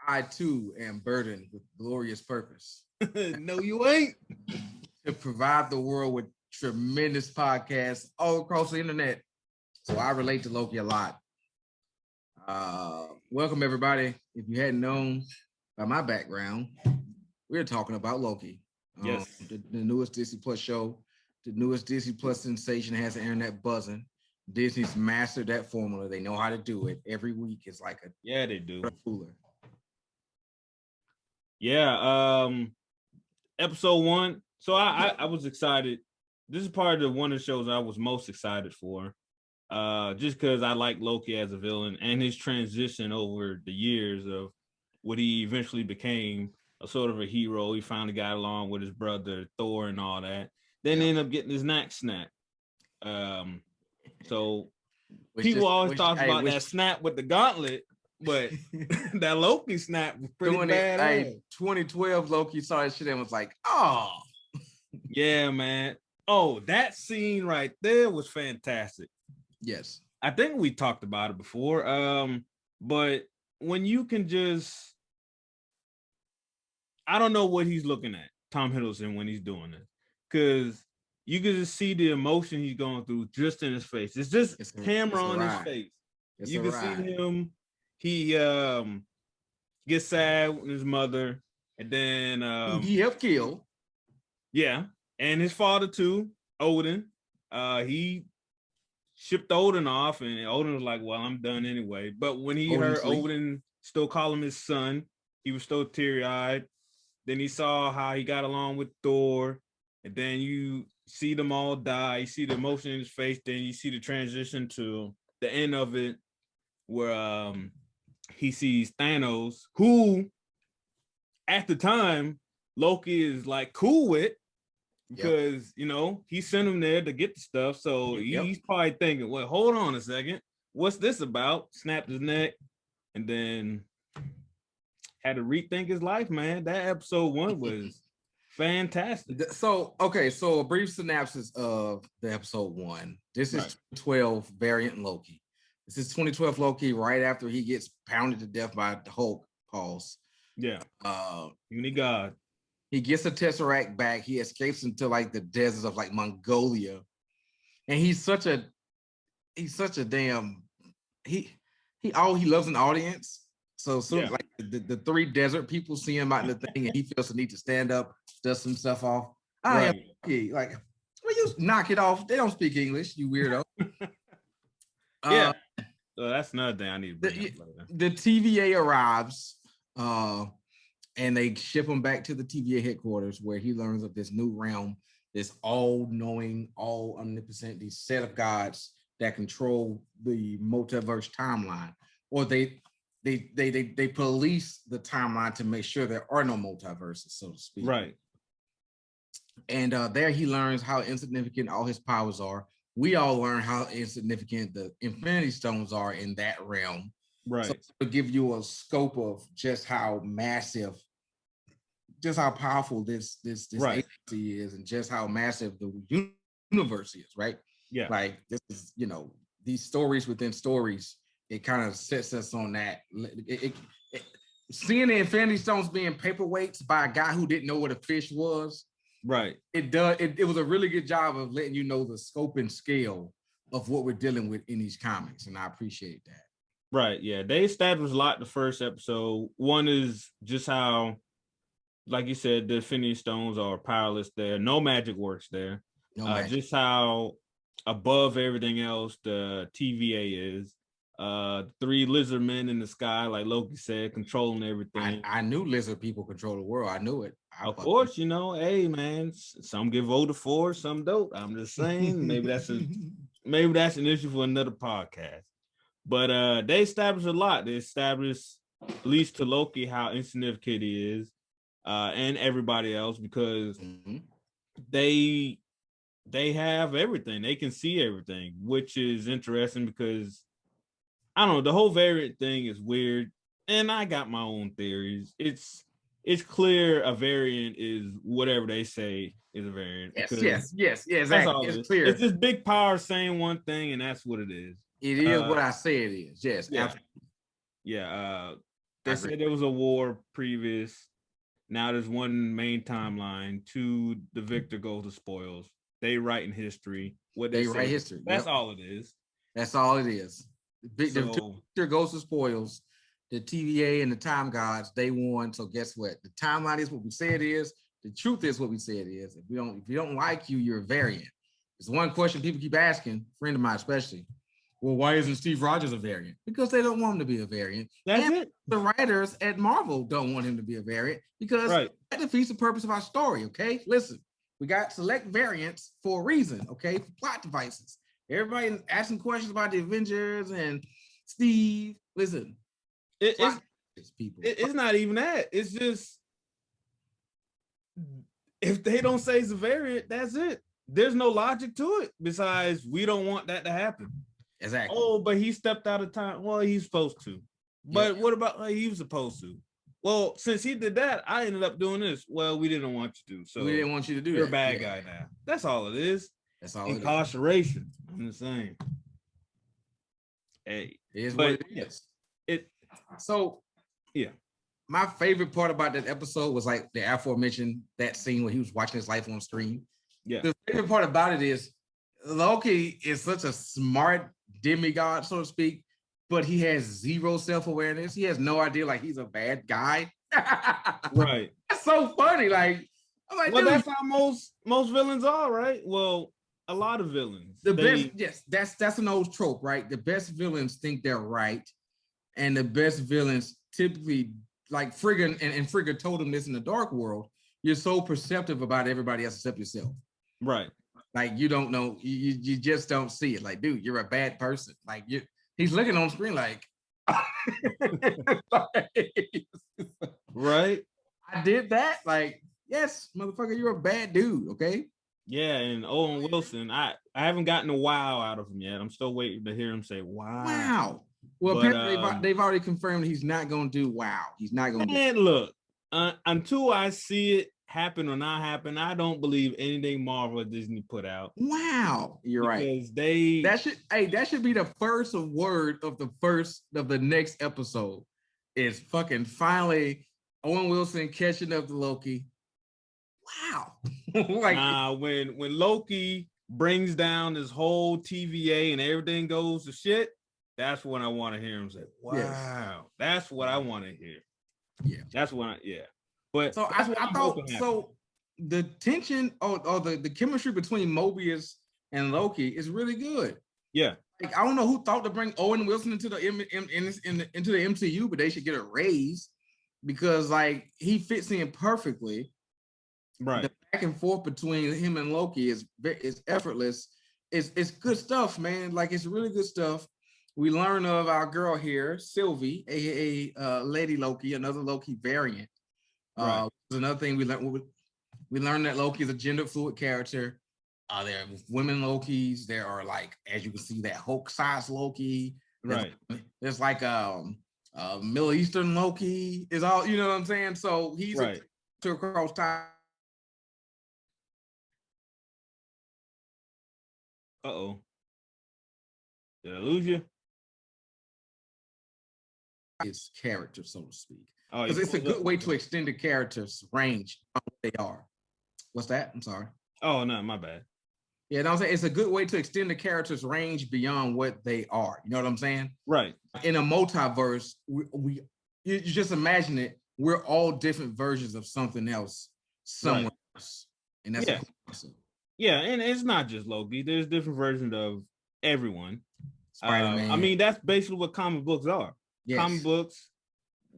I too am burdened with glorious purpose No, you ain't. to provide the world with tremendous podcasts all across the internet. So I relate to Loki a lot. Welcome everybody. If you hadn't known by my background, we're talking about Loki. Yes. The newest Disney Plus show, the newest Disney Plus sensation has the internet buzzing. Disney's mastered that formula. They know how to do it. Every week it's like a they do. cooler. Yeah. Episode 1. So I was excited. This is part of the one of the shows I was most excited for. Just because I like Loki as a villain and his transition over the years of what he eventually became, a sort of a hero. He finally got along with his brother Thor and all that. Then they end up getting his neck snapped. So people always talk about that snap with the gauntlet, but that Loki snap was pretty bad. 2012 Loki saw that shit and was like, oh. Yeah, man. Oh, that scene right there was fantastic. Yes. I think we talked about it before. But when you can just, I don't know what he's looking at, Tom Hiddleston, when he's doing this, because you can just see the emotion he's going through just in his face. It's just camera on his face. You can see him. He gets sad with his mother, and then he helped kill. Yeah, and his father too, Odin. He shipped Odin off, and Odin was like, well, I'm done anyway. But when he heard Odin still call him his son, he was still teary-eyed. Then he saw how he got along with Thor, and then you see them all die. You see the emotion in his face. Then you see the transition to the end of it, where he sees Thanos, who at the time Loki is like cool with, because he sent him there to get the stuff. So he's probably thinking, well, hold on a second, what's this about? Snapped his neck, and then had to rethink his life, man. That episode 1 was fantastic. So a brief synopsis of the episode 1. This is 2012 variant Loki. This is 2012 Loki right after he gets pounded to death by the Hulk. Pause. Yeah. Uni God. He gets a Tesseract back. He escapes into like the deserts of like Mongolia, and he's such a damn he loves an audience. So like the 3 desert people see him out in the thing, and he feels the need to stand up, dust some stuff off. Like, well, you knock it off. They don't speak English, you weirdo. Yeah. So that's another thing I need to bring up later. The TVA arrives, and they ship him back to the TVA headquarters, where he learns of this new realm, this all-knowing, all-omnipotent, these set of gods that control the multiverse timeline, or they police the timeline to make sure there are no multiverses, so to speak. Right. And there he learns how insignificant all his powers are. We all learn how insignificant the Infinity Stones are in that realm. Right. So to give you a scope of just how massive, just how powerful this agency is, and just how massive the universe is, right? Yeah. Like this is, these stories within stories, it kind of sets us on that. Seeing the Infinity Stones being paperweights by a guy who didn't know what a fish was, right? It was a really good job of letting you know the scope and scale of what we're dealing with in these comics, and I appreciate that. Right. Yeah, they established a lot the first episode. One is just how, like you said, the Infinity Stones are powerless there. No magic works there. No magic. Just how above everything else the TVA is. 3 lizard men in the sky, like Loki said, controlling everything. I knew lizard people control the world. I knew it. Of course, hey man, some get voted for, some don't. I'm just saying, maybe that's an issue for another podcast. But they established a lot. They established, at least to Loki, how insignificant he is, and everybody else, because they have everything. They can see everything, which is interesting because, I don't know, the whole variant thing is weird, and I got my own theories. It's clear a variant is whatever they say is a variant. Yes, exactly. It's clear. It's this big power saying one thing, and that's what it is. It is what I say it is. Yes, absolutely. Yeah. They said there was a war previous. Now there's one main timeline. Two, the victor goes to spoils. They write in history. What they write history. That's all it is. That's all it is. The victor goes to spoils. The TVA and the time gods, they won. So guess what? The timeline is what we say it is. The truth is what we say it is. If you don't like you, you're a variant. It's one question people keep asking, a friend of mine especially. Well, why isn't Steve Rogers a variant? Because they don't want him to be a variant. That's it. The writers at Marvel don't want him to be a variant because that defeats the purpose of our story. Okay, listen, we got select variants for a reason. Okay, for plot devices. Everybody asking questions about the Avengers and Steve. Listen, it's not even that. It's just if they don't say it's a variant, that's it. There's no logic to it besides we don't want that to happen. Exactly. Oh, but he stepped out of time. Well, he's supposed to. But what about he was supposed to? Well, since he did that, I ended up doing this. Well, we didn't want you to. So we didn't want you to do you're that. You're a bad guy now. That's all it is. That's all. Incarceration. I'm the same. Hey, it is what it is. So yeah. My favorite part about that episode was like the aforementioned that scene where he was watching his life on screen. Yeah. The favorite part about it is Loki is such a smart demigod, so to speak, but he has zero self-awareness. He has no idea like he's a bad guy. Right. That's so funny. Like, I'm like, well, that's how most villains are, right? Well, a lot of villains. That's an old trope, right? The best villains think they're right, and the best villains typically, like Frigga, and Frigga told him this in the Dark World, you're so perceptive about everybody else except yourself. Right. Like you don't know, you just don't see it. Like, dude, you're a bad person. Like he's looking on screen like, right. I did that. Like, yes, motherfucker, you're a bad dude. Okay. Yeah, and Owen Wilson, I haven't gotten a wow out of him yet. I'm still waiting to hear him say wow. Wow. Well, but, apparently they've already confirmed he's not going to do wow. He's not going to. And look, until I see it happen or not happen, I don't believe anything Marvel or Disney put out. Wow, you're right. That should be the first word of the next episode. Is fucking finally Owen Wilson catching up to Loki. Wow. Like when Loki brings down this whole TVA and everything goes to shit, that's when I want to hear him say, wow. Yes. That's what I want to hear. Yeah. That's when But so I thought so the tension or the chemistry between Mobius and Loki is really good. Yeah. Like, I don't know who thought to bring Owen Wilson into the MCU, but they should get a raise because like he fits in perfectly. Right. The back and forth between him and Loki is effortless. It's good stuff, man. Like, it's really good stuff. We learn of our girl here, Sylvie, aka Lady Loki, another Loki variant. Right. Another thing we learned that Loki is a gender fluid character. There are women Lokis. There are, like, as you can see, that Hulk-sized Loki. Right. There's like Middle Eastern Loki. Is all, you know what I'm saying? So he's right. To across time. Uh-oh. Did I lose you? His character, so to speak. Oh, because it's a good way to extend the character's range on what they are. What's that? I'm sorry. Oh, no, my bad. Yeah, no, I'm saying it's a good way to extend the character's range beyond what they are. You know what I'm saying? Right. In a multiverse, you just imagine it. We're all different versions of something else, somewhere else, and that's awesome. Yeah, and it's not just Loki. There's different versions of everyone. Spider-Man. I mean, that's basically what comic books are. Yes. Comic books,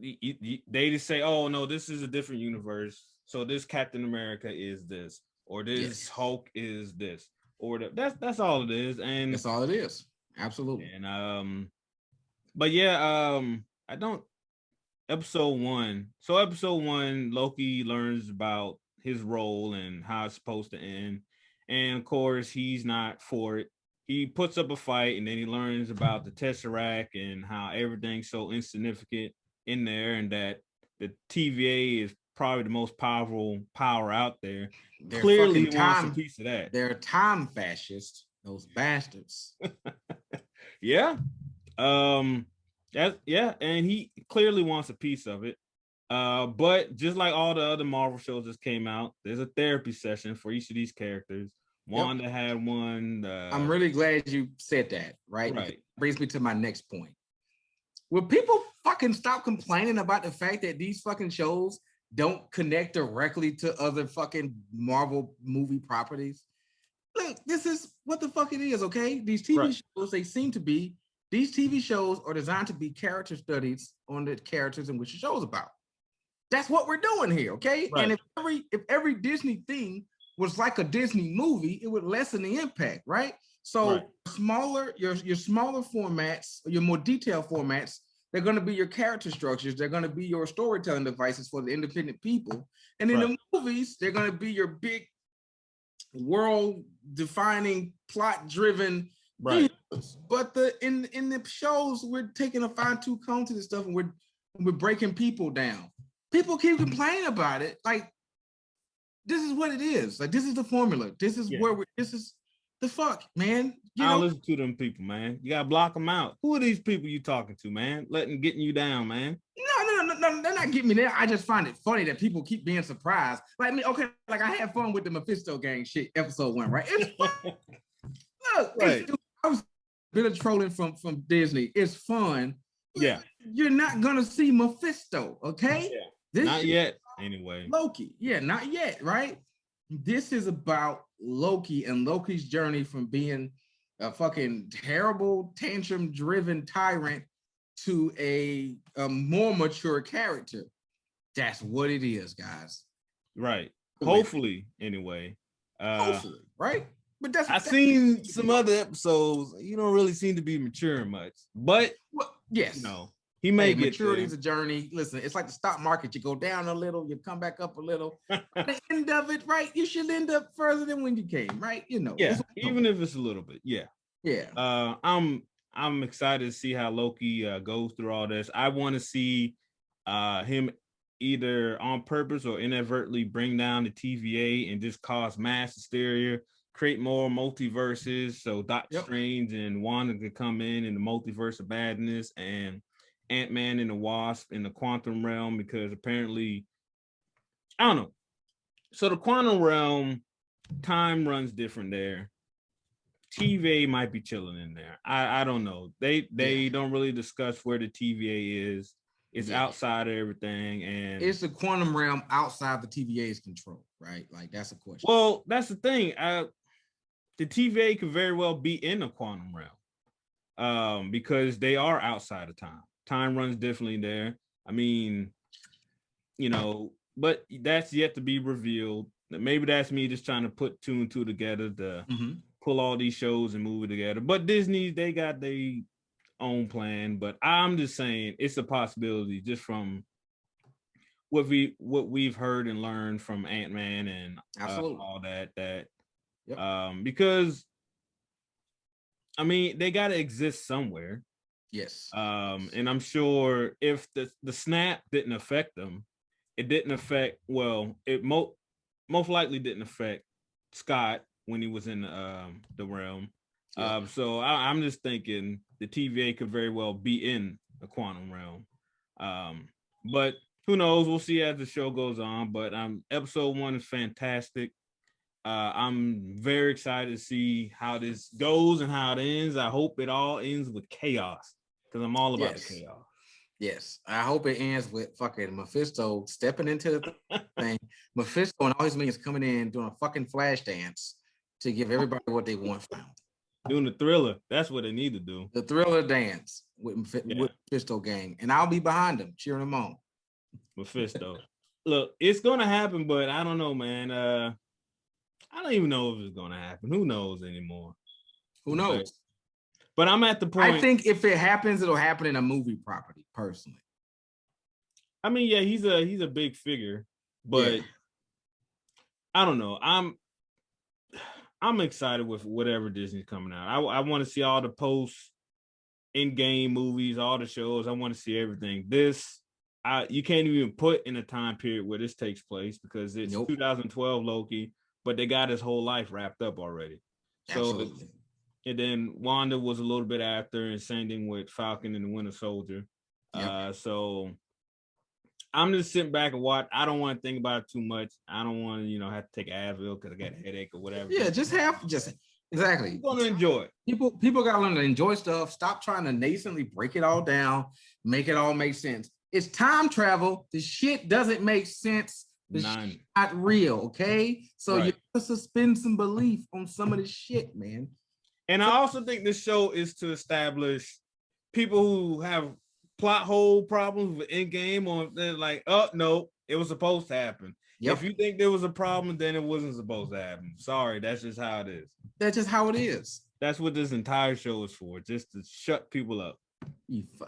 they just say, "Oh no, this is a different universe. So this Captain America is this, or this Hulk is this, or that's all it is." And that's all it is. Absolutely. And but yeah, I don't. Episode 1. So episode 1, Loki learns about his role and how it's supposed to end. And of course, he's not for it. He puts up a fight and then he learns about the Tesseract and how everything's so insignificant in there and that the TVA is probably the most powerful power out there. Clearly he wants a piece of that. They're time fascists, those bastards. Yeah. Yeah, and he clearly wants a piece of it. But just like all the other Marvel shows that came out, there's a therapy session for each of these characters. Wanda had one. I'm really glad you said that, right? Because Right. it brings me to my next point. Will people fucking stop complaining about the fact that these fucking shows don't connect directly to other fucking Marvel movie properties? Look, this is what the fuck it is, okay? These TV shows, these TV shows are designed to be character studies on the characters in which the show is about. That's what we're doing here, okay? Right. And if every Disney thing was like a Disney movie, it would lessen the impact, right? So smaller, your smaller formats, your more detailed formats, they're going to be your character structures. They're going to be your storytelling devices for the independent people. And in the movies, they're going to be your big world-defining, plot-driven vehicles. But in the shows, we're taking a fine-tooth comb to this stuff, and we're breaking people down. People keep complaining about it. Like, this is what it is. Like, this is the formula. This is this is the fuck, man. I don't listen to them people, man. You gotta block them out. Who are these people you talking to, man? Getting you down, man. No, they're not getting me there. I just find it funny that people keep being surprised. Like me, okay, like I had fun with the Mephisto gang shit, episode 1, right? It's fun. Look, I was a bit of trolling from Disney. It's fun. Yeah. You're not gonna see Mephisto, okay? Yeah. This not yet, anyway. Loki. Yeah, not yet, right? This is about Loki and Loki's journey from being a fucking terrible, tantrum-driven tyrant to a more mature character. That's what it is, guys. Right. Hopefully, anyway. Hopefully, right? But I've seen some other episodes. You don't really seem to be maturing much, but yes, you know, he may get maturity is a journey. Listen, it's like the stock market. You go down a little, you come back up a little. At the end of it, right? You should end up further than when you came, right? You know, yeah, even if it's a little bit, yeah. I'm excited to see how Loki goes through all this. I want to see him either on purpose or inadvertently bring down the TVA and just cause mass hysteria, create more multiverses so Doctor Strange and Wanda could come in the multiverse of badness, and Ant-Man and the Wasp in the quantum realm, because apparently, I don't know. So the quantum realm, time runs different there. TVA might be chilling in there. I don't know. They don't really discuss where the TVA is. It's outside of everything, and it's the quantum realm outside the TVA's control, right? Like, that's a question. Well, that's the thing. The TVA could very well be in the quantum realm, because they are outside of time. Time runs differently there. I mean, you know, but that's yet to be revealed. Maybe that's me just trying to put 2 and 2 together to pull all these shows and move it together. But Disney, they got their own plan. But I'm just saying it's a possibility just from what we've heard and learned from Ant-Man and all that. Because I mean, they got to exist somewhere. Yes. And I'm sure if the snap didn't affect them, it didn't affect, well, it most likely didn't affect Scott when he was in the realm. So I'm just thinking the TVA could very well be in the quantum realm. But who knows? We'll see as the show goes on. But episode 1 is fantastic. I'm very excited to see how this goes and how it ends. I hope it all ends with chaos, because I'm all about the chaos. Yes, I hope it ends with fucking Mephisto stepping into the thing. Mephisto and all his minions coming in doing a fucking flash dance to give everybody what they want found. Doing the Thriller. That's what they need to do. The Thriller dance with Mephisto gang. And I'll be behind them, cheering them on. Mephisto. Look, it's going to happen, but I don't know, man. I don't even know if it's going to happen. Who knows anymore? Who knows? But I'm at the point. I think if it happens, it'll happen in a movie property, personally. I mean, yeah, he's a big figure, but I don't know. I'm excited with whatever Disney's coming out. I want to see all the post-in-game movies, all the shows. I want to see everything. You can't even put in a time period where this takes place, because it's 2012 Loki, but they got his whole life wrapped up already. Absolutely. So And then Wanda was a little bit after, and same thing with Falcon and the Winter Soldier. Yep. So I'm just sitting back and watch. I don't want to think about it too much. I don't want to, have to take Advil because I got a headache or whatever. Yeah, just exactly. I'm gonna enjoy it. People gotta learn to enjoy stuff. Stop trying to nascently break it all down, make it all make sense. It's time travel. The shit doesn't make sense. The shit not real, okay? So you have to suspend some belief on some of this shit, man. And I also think this show is to establish people who have plot hole problems with Endgame, or they're like, oh no, it was supposed to happen. Yep. If you think there was a problem, then it wasn't supposed to happen. Sorry, that's just how it is. That's just how it is. That's what this entire show is for, just to shut people up.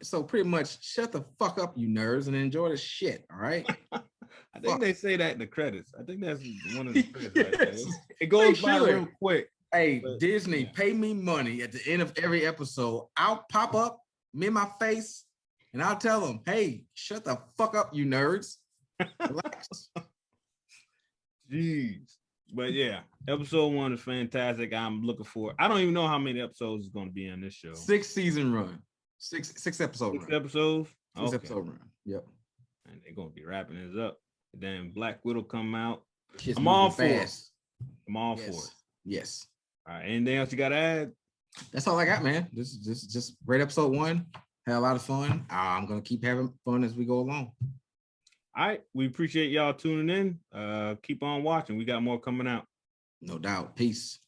So pretty much shut the fuck up, you nerds, and enjoy the shit, all right? I think they say that in the credits. I think that's one of the credits right there. It goes by real quick. Hey, Disney, pay me money at the end of every episode. I'll pop up, me in my face, and I'll tell them, hey, shut the fuck up, you nerds. Relax. Jeez. But yeah, episode 1 is fantastic. I'm looking for. I don't even know how many episodes is going to be on this show. 6-season run. Six episode run. 6 episodes? 6 episode run. Yep. And they're going to be wrapping this up. And then Black Widow come out. I'm all for it. I'm all for it. Yes. All right. Anything else you got to add? That's all I got, man. This is just great episode 1. Had a lot of fun. I'm going to keep having fun as we go along. All right. We appreciate y'all tuning in. Keep on watching. We got more coming out. No doubt. Peace.